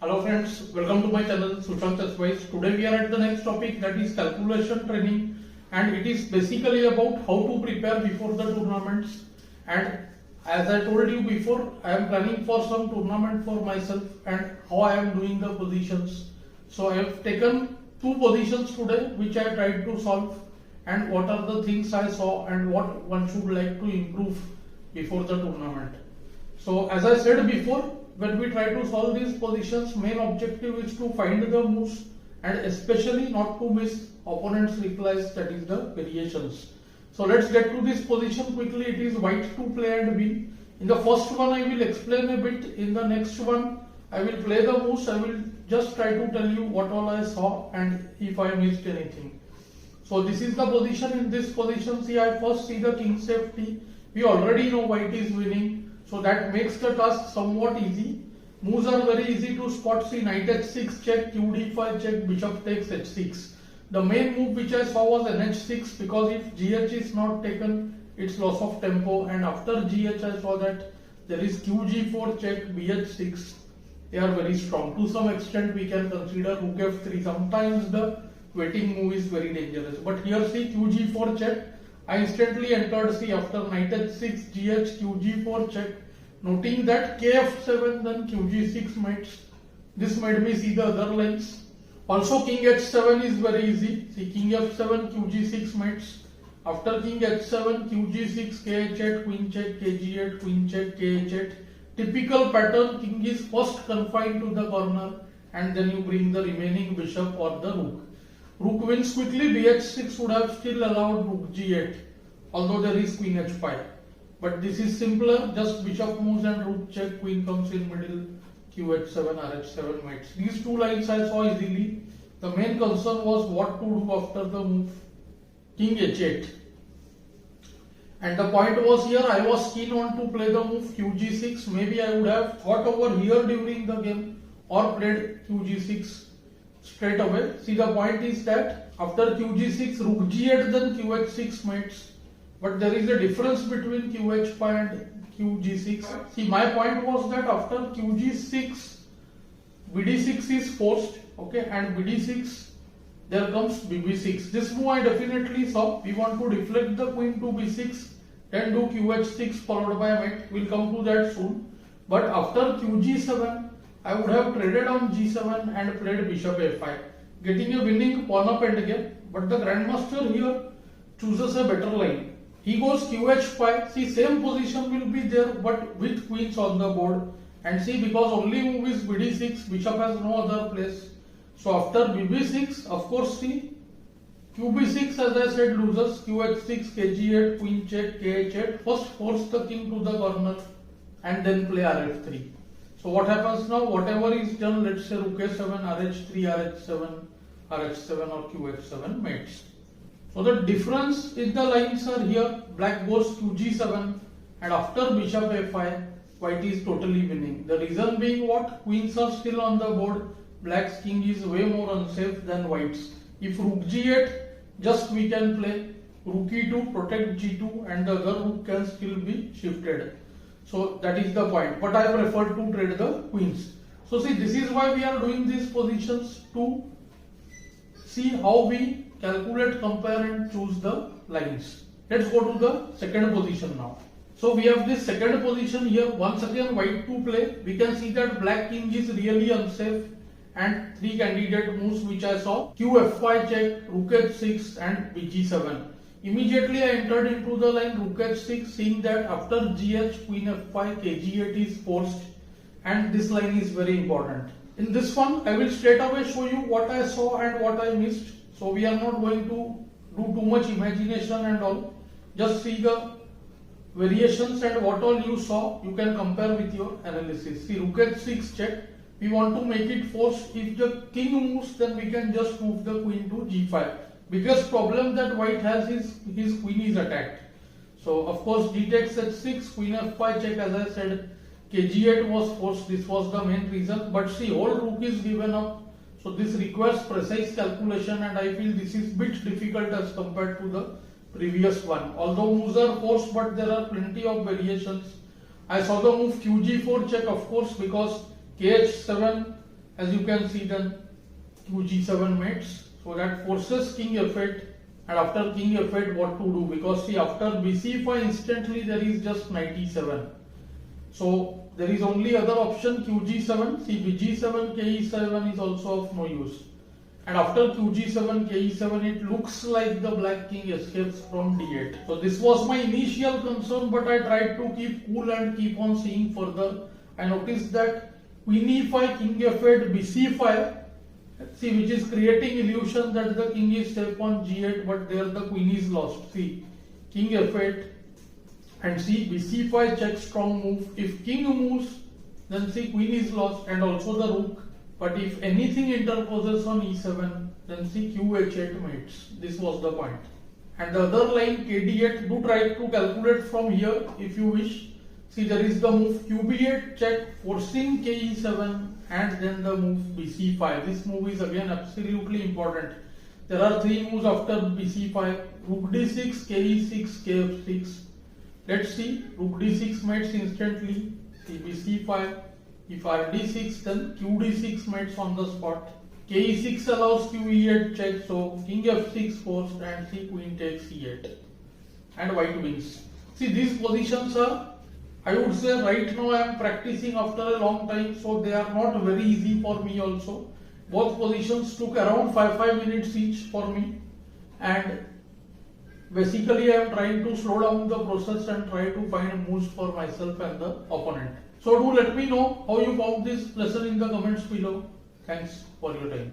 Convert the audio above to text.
Hello friends, welcome to my channel Sushant. Today we are at the next topic, that is calculation training, and it is basically about how to prepare before the tournaments. And as I told you before, I am planning for some tournament for myself and how I am doing the positions. So I have taken two positions today which I tried to solve, and what are the things I saw and what one should like to improve before the tournament. So as I said before, when we try to solve these positions, main objective is to find the moves and especially not to miss opponent's replies, that is the variations. So let's get to this position quickly. It is white to play and win. In the first one I will explain a bit. In the next one I will play the moves. I will just try to tell you what all I saw and if I missed anything. So this is the position. In this position, see, I first see the king safety. We already know white is winning. So that makes the task somewhat easy. Moves are very easy to spot. See, knight h6 check, qd5 check, bishop takes h6. The main move which I saw was nh6, because if gh is not taken, it's loss of tempo. And after gh I saw that there is qg4 check, bh6. They are very strong. To some extent we can consider rook f3. Sometimes the waiting move is very dangerous. But here see, qg4 check. I instantly entered C after knight h6, gh, qg4 check, noting that kf7 then qg6 mates. This made me see the other lines. Also king h7 is very easy. See, king f7, qg6 mates. After king h7, qg6, kh8, queen check, kg8, queen check, kh8. Typical pattern, king is first confined to the corner and then you bring the remaining bishop or the rook. Rook wins quickly. bh6 would have still allowed rook g8, although there is queen h5. But this is simpler, just bishop moves and rook check, queen comes in middle, qh7, rh7 mates. These two lines I saw easily. The main concern was what to do after the move king h8. And the point was, here I was keen on to play the move qg6. Maybe I would have thought over here during the game or played qg6 straight away. See, the point is that after qg6, rook g8 then qh6 mates. But there is a difference between qh5 and qg6. See, my point was that after qg6, bd6 is forced, okay, and bd6, there comes bb6. This move I definitely saw. We want to deflect the queen to b6, then do qh6 followed by mate. We'll come to that soon. But after qg7, I would have traded on g7 and played bishop a5, getting a winning pawn up endgame. But the grandmaster here chooses a better line. He goes qh5. See, same position will be there but with queens on the board. And see, because only move is bd6, bishop has no other place. So after bb6, of course, see, qb6 as I said loses, qh6, kg8, queen check, kh8. First force the king to the corner and then play rf3. So what happens now? Whatever is done, let's say rook a7, rh3, rh7, rh7 or qh7 mates. So the difference in the lines are here. Black goes qg7 and after bishop a5, white is totally winning. The reason being what? Queens are still on the board. Black's king is way more unsafe than white's. If rook g8, just we can play rook e2, protect g2, and the other rook can still be shifted. So that is the point. But I prefer to trade the queens. So see, this is why we are doing these positions, to see how we calculate, compare and choose the lines. Let's go to the second position now. So we have this second position here. Once again white to play. We can see that black king is really unsafe, and three candidate moves which I saw: qf5 check, rook h6 and bg7. Immediately I entered into the line rook h6, seeing that after gh, queen f5, kg8 is forced, and this line is very important. In this one I will straight away show you what I saw and what I missed. So we are not going to do too much imagination and all. Just see the variations and what all you saw, you can compare with your analysis. See, rook h6 check. We want to make it forced. If the king moves, then we can just move the queen to g5. Biggest problem that white has is his queen is attacked. So of course d takes h6, queen f5 check, as I said, kg8 was forced. This was the main reason. But see, whole rook is given up. So this requires precise calculation, and I feel this is bit difficult as compared to the previous one. Although moves are forced, but there are plenty of variations. I saw the move qg4 check, of course, because kh7 as you can see, then qg7 mates, so that forces king f8, and after king f8 what to do, because see, after bc5 instantly there is just knight e7, so there is only other option qg7. See, bg7 ke7 is also of no use, and after qg7 ke7 it looks like the black king escapes from d8. So this was my initial concern, but I tried to keep cool and keep on seeing further. I noticed that queen e5, king f8, bc5, see, which is creating illusion that the king is safe on g8, but there the queen is lost. See, king f8, and see, bc5 check strong move. If king moves, then see, queen is lost, and also the rook. But if anything interposes on e7, then see, qh8 mates. This was the point. And the other line kd8, do try to calculate from here if you wish. See, there is the move qb8 check, forcing ke7, and then the move bc5. This move is again absolutely important. There are three moves after bc5: rook d6, ke6, kf6. Let's see, rook d6 mates instantly. See, bc5. If rd6, then qd6 mates on the spot. ke6 allows qe8 check, so king f6 forced, and see, queen takes e8, and white wins. See, these positions are, I would say, right now I am practicing after a long time, so they are not very easy for me also. Both positions took around 5 minutes each for me, and basically I am trying to slow down the process and try to find moves for myself and the opponent. So do let me know how you found this lesson in the comments below. Thanks for your time.